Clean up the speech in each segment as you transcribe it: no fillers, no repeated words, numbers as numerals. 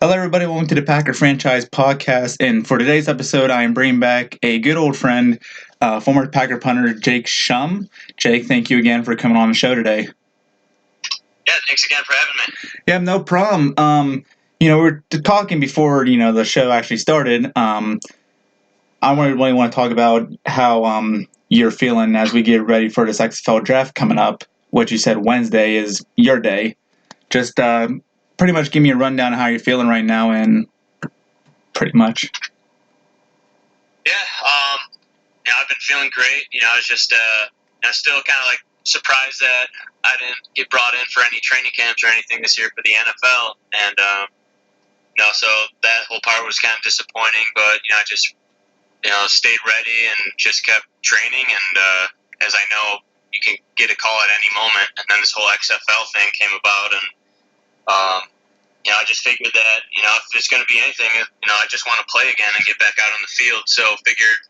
Hello, everybody. Welcome to the Packer.franchise podcast. And for today's episode, I am bringing back a good old friend, former Packer punter Jake Schum. Jake, thank you again for coming on the show today. Yeah, thanks again for having me. Yeah, no problem. We were talking before, the show actually started. I really want to talk about how you're feeling as we get ready for this XFL draft coming up. What you said Wednesday is your day. Just pretty much give me a rundown of how you're feeling right now and pretty much. Yeah, I've been feeling great. I was just still kind of like surprised that I didn't get brought in for any training camps or anything this year for the NFL. And, so that whole part was kind of disappointing, but, I just, stayed ready and just kept training. And as I know, you can get a call at any moment. And then this whole XFL thing came about. And, I just figured that, if there's going to be anything, I just want to play again and get back out on the field. So figured,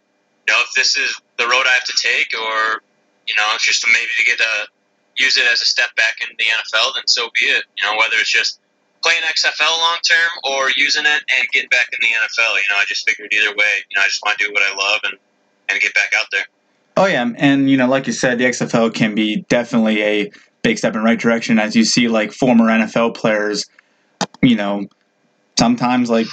if this is the road I have to take or, it's just maybe to use it as a step back into the NFL, then so be it. Whether it's just playing XFL long term or using it and getting back in the NFL, I just figured either way, I just want to do what I love and get back out there. Oh, yeah. And, like you said, the XFL can be definitely a big step in the right direction as you see, like, former NFL players, sometimes, like,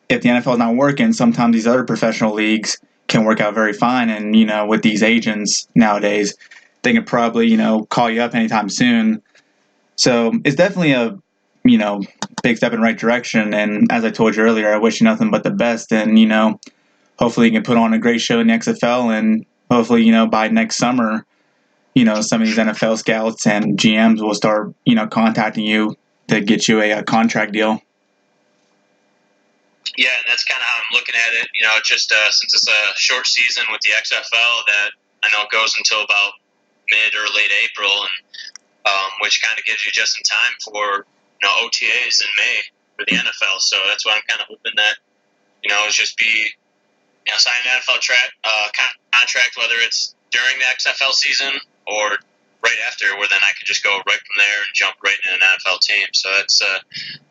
if the NFL is not working, sometimes these other professional leagues can work out very fine. And, with these agents nowadays, they can probably, call you up anytime soon. So it's definitely a, big step in the right direction. And as I told you earlier, I wish you nothing but the best. And, hopefully you can put on a great show in the XFL. And hopefully, by next summer, some of these NFL scouts and GMs will start, contacting you to get you a contract deal. Yeah, and that's kind of how I'm looking at it. Just since it's a short season with the XFL that I know goes until about mid or late April, and which kind of gives you just in time for OTAs in May for the NFL. So that's why I'm kind of hoping that it's just be sign an NFL contract, whether it's during the XFL season or right after, where then I could just go right from there and jump right into an NFL team. So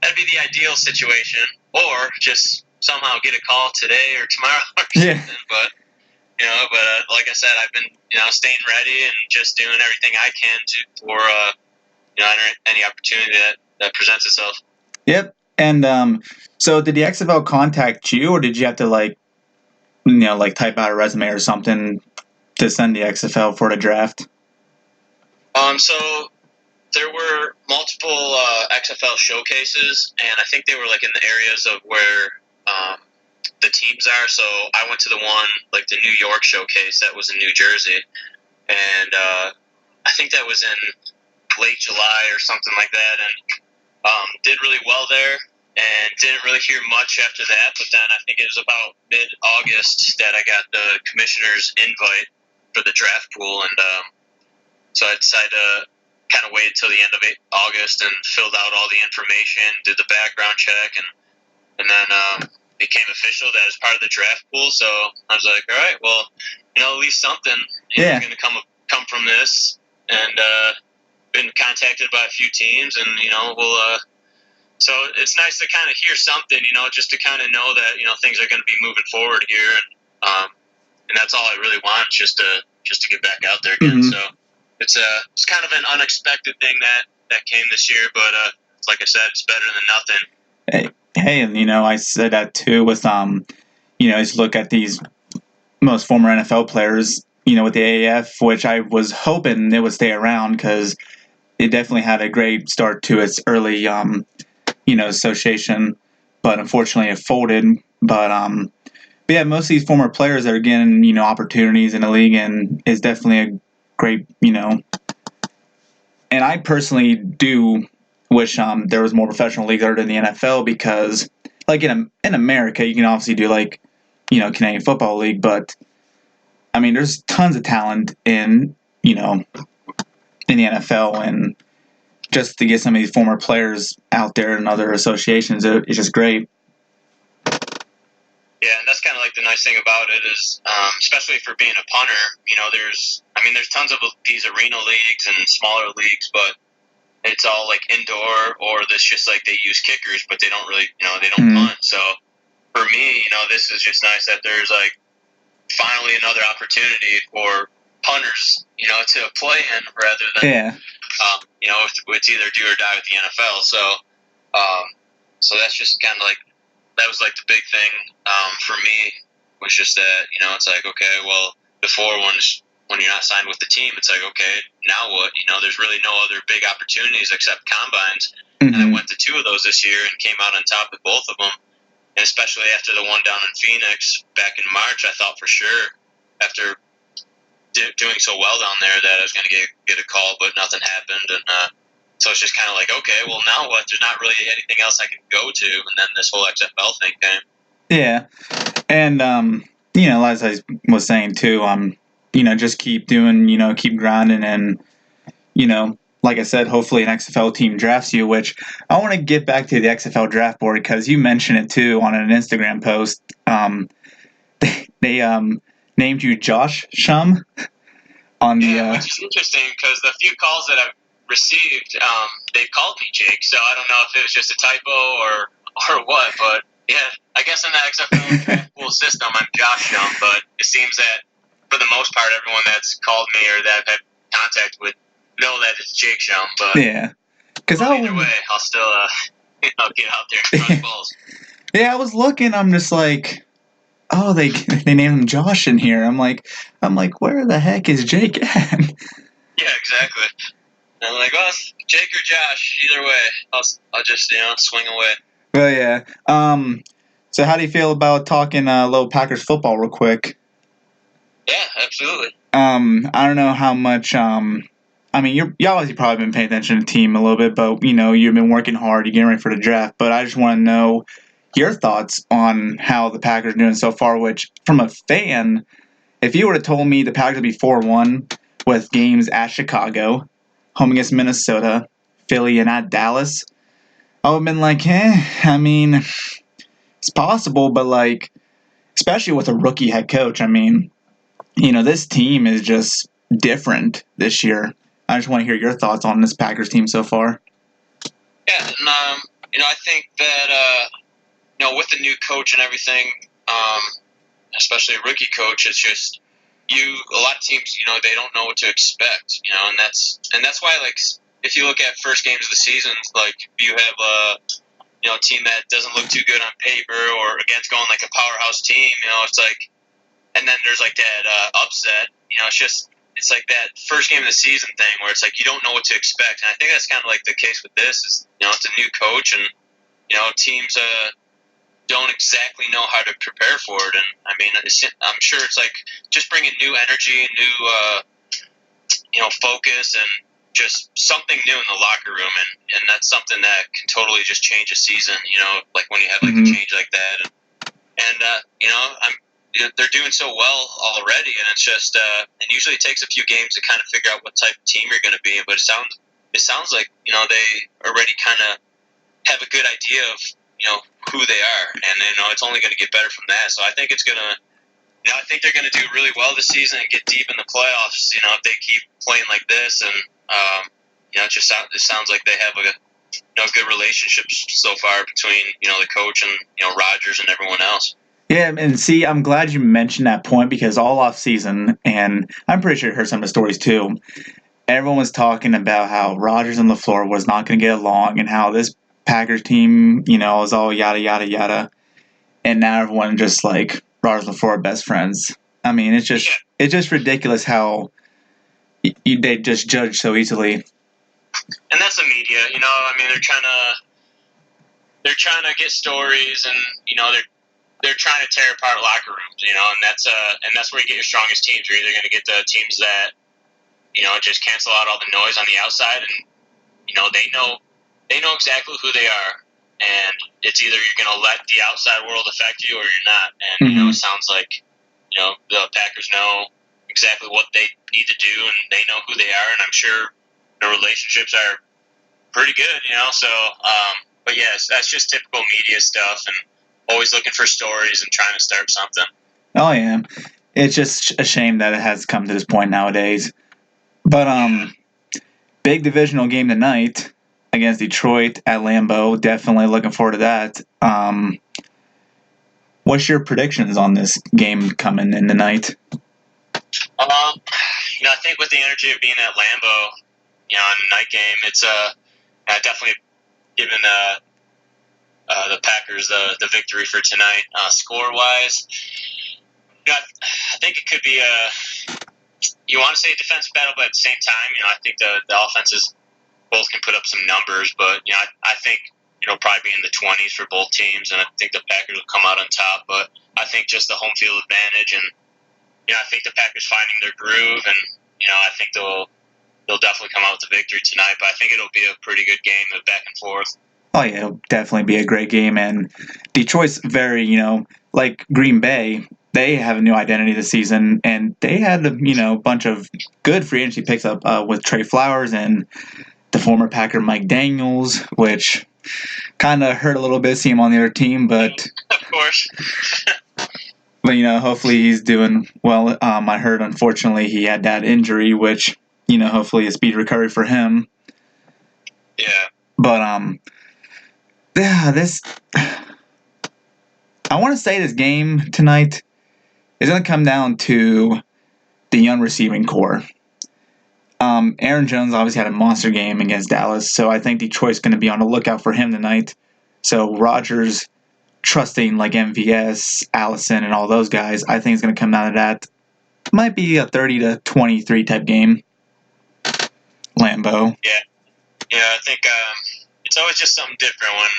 that'd be the ideal situation, or just somehow get a call today or tomorrow or something. But like I said, I've been staying ready and just doing everything I can for any opportunity that presents itself. Yep. And so did the XFL contact you, or did you have to type out a resume or something to send the XFL for the draft? So there were multiple XFL showcases, and I think they were in the areas of where the teams are. So I went to the one, the New York showcase that was in New Jersey, and I think that was in late July or something like that, and did really well there, and didn't really hear much after that. But then I think it was about mid-August that I got the commissioner's invite for the draft pool, and so I decided to kind of wait until the end of August and filled out all the information, did the background check, and then became official that as part of the draft pool. So I was like, all right, well, at least something is going to come from this, and been contacted by a few teams, and we'll. So it's nice to kind of hear something, just to kind of know that things are going to be moving forward here, and that's all I really want, just to get back out there again. Mm-hmm. So. It's kind of an unexpected thing that came this year, but like I said, it's better than nothing. Hey, and I said that too with as you look at these most former NFL players, with the AAF, which I was hoping it would stay around because it definitely had a great start to its early association, but unfortunately it folded. But yeah, most of these former players that are getting opportunities in the league and is definitely a great, and I personally do wish there was more professional leagues other than the NFL because, in America, you can obviously do Canadian Football League, but I mean, there's tons of talent in in the NFL, and just to get some of these former players out there in other associations, it's just great. Yeah, and that's kind of the nice thing about it is, especially for being a punter, there's tons of these arena leagues and smaller leagues, but it's all like indoor, or this just like they use kickers, but they don't really, they don't punt. So for me, this is just nice that there's like finally another opportunity for punters, to play in rather than, it's either do or die with the NFL. So that's just kind of like, that was like the big thing for me, was just that, it's like, okay, well, before when you're not signed with the team, it's like, okay, now what? There's really no other big opportunities except combines. And I went to 2 of those this year and came out on top with both of them. And especially after the one down in Phoenix back in March, I thought for sure, after doing so well down there, that I was going to get a call, but nothing happened. And so it's just kind of like, okay, well, now what? There's not really anything else I can go to. And then this whole XFL thing came. Yeah. And, as I was saying too, just keep doing, keep grinding, and, like I said, hopefully an XFL team drafts you, which I want to get back to the XFL draft board because you mentioned it too on an Instagram post. They named you Josh Schum on the. Yeah, which is interesting because the few calls that I've received, they've called me Jake. So I don't know if it was just a typo or what, but yeah, I guess in the XFL draft pool system, I'm Josh Schum, but it seems that for the most part, everyone that's called me or that I've had contact with know that it's Jake Schum. But yeah, because either way, I'll still get out there and crush balls. Yeah, I was looking. I'm just like, oh, they named him Josh in here. I'm like, where the heck is Jake at? Yeah, exactly. And I'm like, well, Jake or Josh, either way, I'll just swing away. Well, yeah. So how do you feel about talking little Packers football real quick? Yeah, absolutely. I don't know how much. I mean, you obviously probably been paying attention to the team a little bit, but you've been working hard. You're getting ready for the draft. But I just want to know your thoughts on how the Packers are doing so far. Which, from a fan, if you would have told me the Packers would be 4-1 with games at Chicago, home against Minnesota, Philly, and at Dallas, I would have been like, I mean, it's possible, but like, especially with a rookie head coach, I mean, this team is just different this year. I just want to hear your thoughts on this Packers team so far. Yeah, and I think that with the new coach and everything, especially a rookie coach, it's just a lot of teams, they don't know what to expect, and that's why, like, if you look at first games of the season, like, you have a team that doesn't look too good on paper, or against going like a powerhouse team, it's like, and then there's like that upset, it's like that first game of the season thing where it's like you don't know what to expect, and I think that's kind of like the case with this. Is it's a new coach, and teams don't exactly know how to prepare for it, and I mean, I'm sure it's like just bringing new energy, new focus, and just something new in the locker room, and that's something that can totally just change a season. Like when you have like a change like that, and they're doing so well already, and it's just it usually takes a few games to kind of figure out what type of team you're going to be in. But it sounds like they already kind of have a good idea of who they are, and it's only going to get better from that. So I think it's gonna. I think they're going to do really well this season and get deep in the playoffs. If they keep playing like this, and it sounds like they have a good relationships so far between the coach and Rodgers and everyone else. Yeah, and see, I'm glad you mentioned that point because all off season, and I'm pretty sure you heard some of the stories too. Everyone was talking about how Rodgers and LaFleur was not going to get along, and how this Packers team, is all yada yada yada, and now everyone just like Rodgers and LaFleur are best friends. I mean, it's just ridiculous how they just judge so easily. And that's the media, I mean, they're trying to get stories, and they're trying to tear apart locker rooms, and that's where you get your strongest teams. You're either going to get the teams that just cancel out all the noise on the outside, and they know exactly who they are, and it's either you're going to let the outside world affect you or you're not. And it sounds like the Packers know exactly what they need to do, and they know who they are, and I'm sure the relationships are pretty good, So, but yes, that's just typical media stuff, and always looking for stories and trying to start something. Oh yeah, it's just a shame that it has come to this point nowadays. But big divisional game tonight. against Detroit at Lambeau. Definitely looking forward to that. What's your predictions on this game coming in tonight? I think with the energy of being at Lambeau, in the night game, it's I definitely given the Packers the victory for tonight. Score wise, I think it could be you want to say a defensive battle, but at the same time, I think the offenses both can put up some numbers, but I think probably be in the 20s for both teams, and I think the Packers will come out on top. But I think just the home field advantage, and I think the Packers finding their groove, and I think they'll definitely come out with the victory tonight. But I think it'll be a pretty good game of back and forth. Oh yeah, it'll definitely be a great game, and Detroit's very, like Green Bay, they have a new identity this season, and they had a bunch of good free agency picks up with Trey Flowers and the former Packer Mike Daniels, which kind of hurt a little bit seeing him on the other team, but of course. But hopefully he's doing well. I heard unfortunately he had that injury, which hopefully a speedy recovery for him. Yeah. But this I want to say this game tonight is going to come down to the young receiving core. Aaron Jones obviously had a monster game against Dallas, so I think Detroit's going to be on the lookout for him tonight. So Rodgers trusting like MVS, Allison, and all those guys, I think it's going to come down to that. Might be a 30-23 type game. Lambeau. Yeah, I think it's always just something different when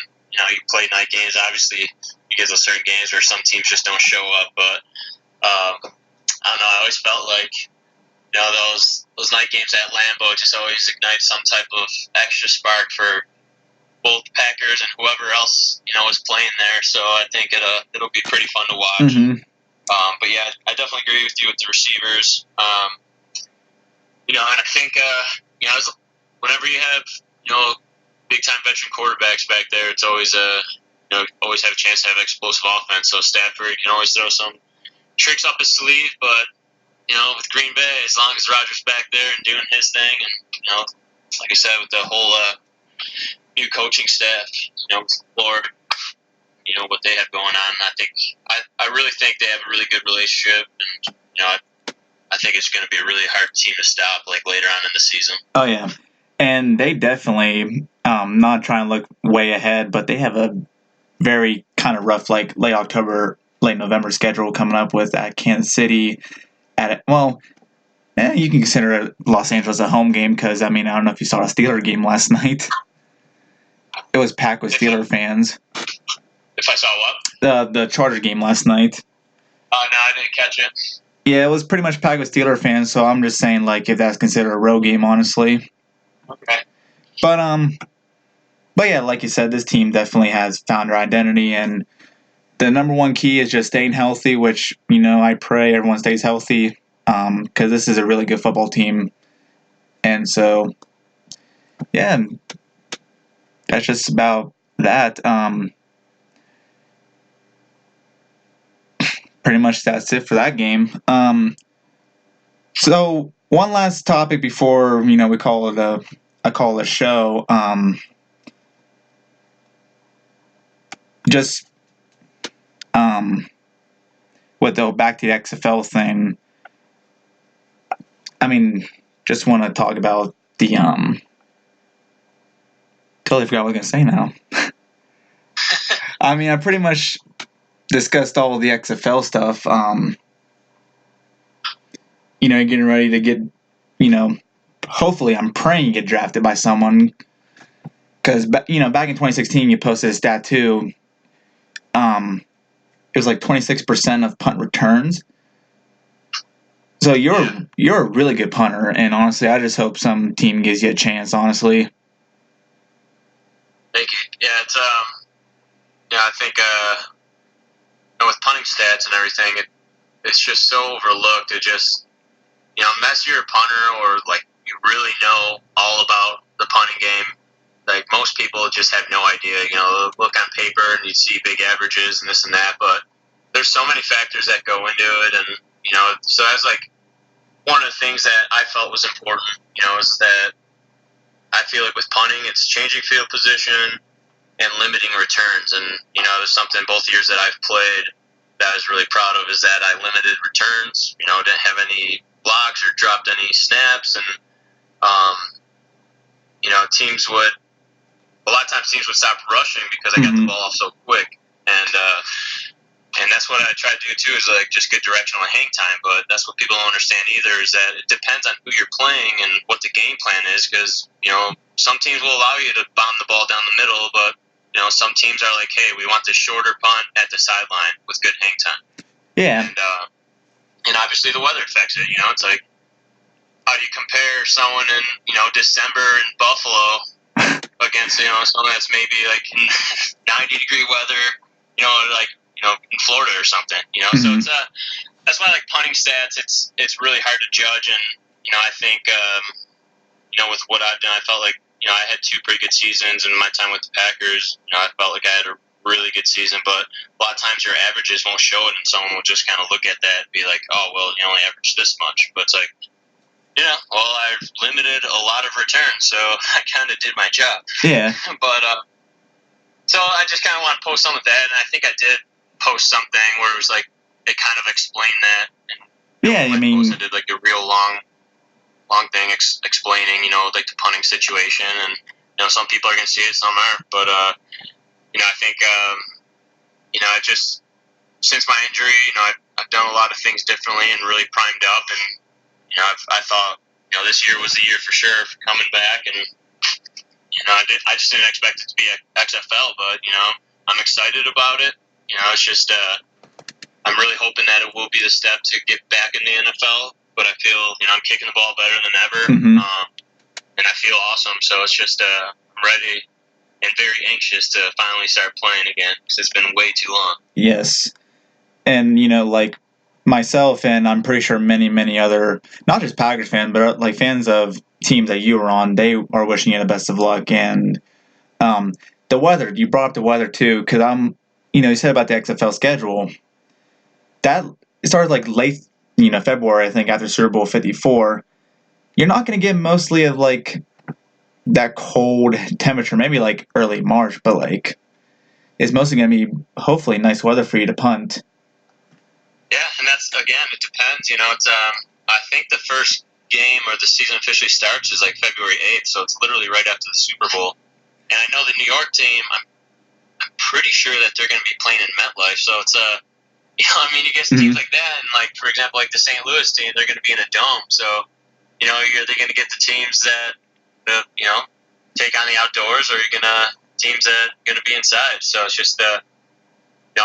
you play night games. Obviously, you get those certain games where some teams just don't show up, but I don't know. I always felt like those night games at Lambeau just always ignite some type of extra spark for both Packers and whoever else is playing there. So I think it'll be pretty fun to watch. Mm-hmm. But yeah, I definitely agree with you with the receivers. And I think whenever you have big time veteran quarterbacks back there, it's always always have a chance to have explosive offense. So Stafford can always throw some tricks up his sleeve, but with Green Bay, as long as Rodgers back there and doing his thing, and like I said, with the whole new coaching staff, Lord, what they have going on, I really think they have a really good relationship, and I think it's going to be a really hard team to stop like later on in the season. Oh yeah, and they definitely not trying to look way ahead, but they have a very kind of rough like late October, late November schedule coming up with at Kansas City. You can consider Los Angeles a home game because I don't know if you saw a Steeler game last night. It was packed with Steeler fans. If I saw what? The Charger game last night. No, I didn't catch it. Yeah, it was pretty much packed with Steeler fans, so I'm just saying, like, if that's considered a road game, honestly. Okay. But yeah, like you said, this team definitely has found their identity, and the number one key is just staying healthy, which, I pray everyone stays healthy, because this is a really good football team. And so, yeah, that's just about that. Pretty much that's it for that game. So one last topic before we call it a show. Just with the back to the XFL thing. Just want to talk about the Totally forgot what I was gonna say now. I pretty much discussed all of the XFL stuff. Getting ready to get, hopefully I'm praying you get drafted by someone. Because, back in 2016, you posted a stat too. It was like 26% of punt returns. So you're a really good punter, and honestly, I just hope some team gives you a chance, honestly. Thank you. Yeah, it's I think with punting stats and everything, it's just so overlooked. It just unless you're a punter or like you really know all about the punting game, like most people just have no idea. Look on paper and you see big averages and this and that, but there's so many factors that go into it, and so that's like one of the things that I felt was important. Is that I feel like with punting, it's changing field position and limiting returns. And, it was something both years that I've played that I was really proud of is that I limited returns, didn't have any blocks or dropped any snaps. And, a lot of times teams would stop rushing because I got the ball off so quick. And that's what I try to do too, is like just get directional hang time. But that's what people don't understand either, is that it depends on who you're playing and what the game plan is. Because some teams will allow you to bomb the ball down the middle, but some teams are like, hey, we want the shorter punt at the sideline with good hang time. Yeah. And obviously the weather affects it. It's like, how do you compare someone in December in Buffalo against someone that's maybe like in 90-degree weather, in Florida or something, So it's that's why, like, punting stats, it's really hard to judge. And I think with what I've done, I felt like I had 2 pretty good seasons in my time with the Packers. I felt like I had a really good season, but a lot of times your averages won't show it, and someone will just kind of look at that and be like, oh, well, you only averaged this much. But it's like, I've limited a lot of returns, so I kind of did my job. Yeah. But so I just kind of want to post some of that, and I think I did post something where it was like it kind of explained that. And I mean, I did like a real long thing explaining, like the punting situation, and some people are gonna see it, some aren't. But I think I just, since my injury, I've done a lot of things differently and really primed up, and I thought this year was the year for sure for coming back, and I just didn't expect it to be XFL, but I'm excited about it. It's just I'm really hoping that it will be the step to get back in the NFL. But I feel I'm kicking the ball better than ever, and I feel awesome. So it's just I'm ready and very anxious to finally start playing again, because it's been way too long. Yes, and like myself, and I'm pretty sure many other, not just Packers fans, but like fans of teams that you were on, they are wishing you the best of luck. And the weather, you brought up the weather too, because you said about the XFL schedule, that it started like late, February, I think, after Super Bowl 54. You're not going to get mostly of like that cold temperature, maybe like early March, but like it's mostly going to be hopefully nice weather for you to punt. Yeah, and that's, again, it depends. It's I think the first game or the season officially starts is like February 8th, so it's literally right after the Super Bowl. And I know the New York team, I'm pretty sure that they're going to be playing in MetLife, so it's you get teams like that, and like, for example, like the St. Louis team, they're going to be in a dome. So are they going to get the teams that take on the outdoors, or are you going to teams that are going to be inside? So it's just I'm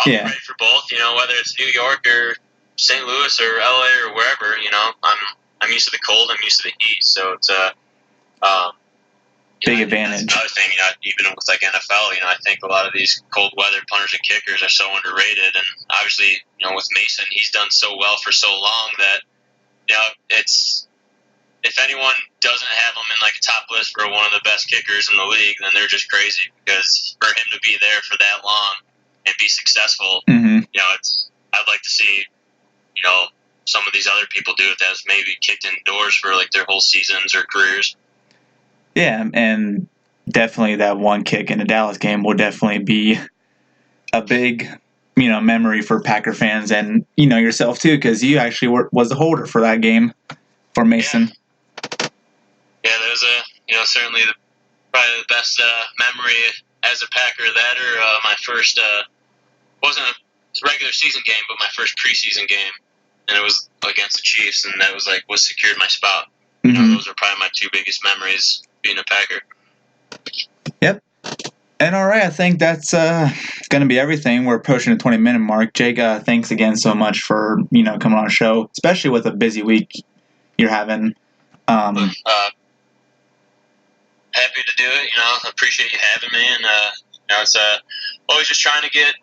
ready for both. Whether it's New York or St. Louis or LA or wherever, I'm used to the cold, I'm used to the heat, so it's big advantage. That's another thing, even with like NFL, I think a lot of these cold weather punters and kickers are so underrated, and obviously, with Mason, he's done so well for so long that it's, if anyone doesn't have him in like a top list for one of the best kickers in the league, then they're just crazy, because for him to be there for that long and be successful, I'd like to see, some of these other people do it that's maybe kicked indoors for like their whole seasons or careers. Yeah, and definitely that one kick in the Dallas game will definitely be a big, memory for Packer fans, and yourself too, because you actually was the holder for that game for Mason. Yeah, that was certainly probably the best memory as a Packer. That or my first wasn't a regular season game, but my first preseason game, and it was against the Chiefs, and that was like what secured my spot. Those are probably my 2 biggest memories being a Packer. Yep. And all right, I think that's going to be everything. We're approaching the 20-minute mark. Jake, thanks again so much for coming on the show, especially with a busy week you're having. Happy to do it. Appreciate you having me, and it's always just trying to get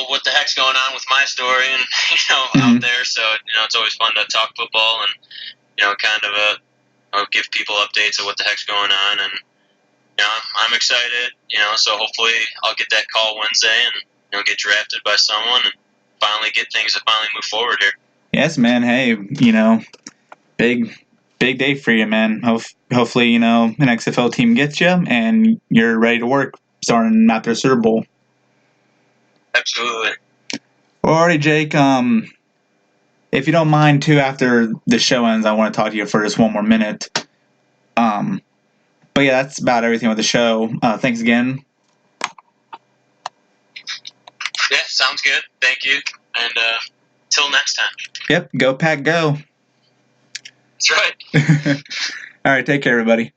what the heck's going on with my story, and out there. So it's always fun to talk football, and kind of give people updates of what the heck's going on, and I'm excited. So hopefully I'll get that call Wednesday and get drafted by someone and finally get things to finally move forward here. Yes, man. Hey, big big day for you, man. Hopefully, an XFL team gets you and you're ready to work starting after Super Bowl. Absolutely. Alrighty, Jake. If you don't mind, too, after the show ends, I want to talk to you for just one more minute. But yeah, that's about everything with the show. Thanks again. Yeah, sounds good. Thank you. And till next time. Yep, go Pack, go. That's right. All right, take care, everybody.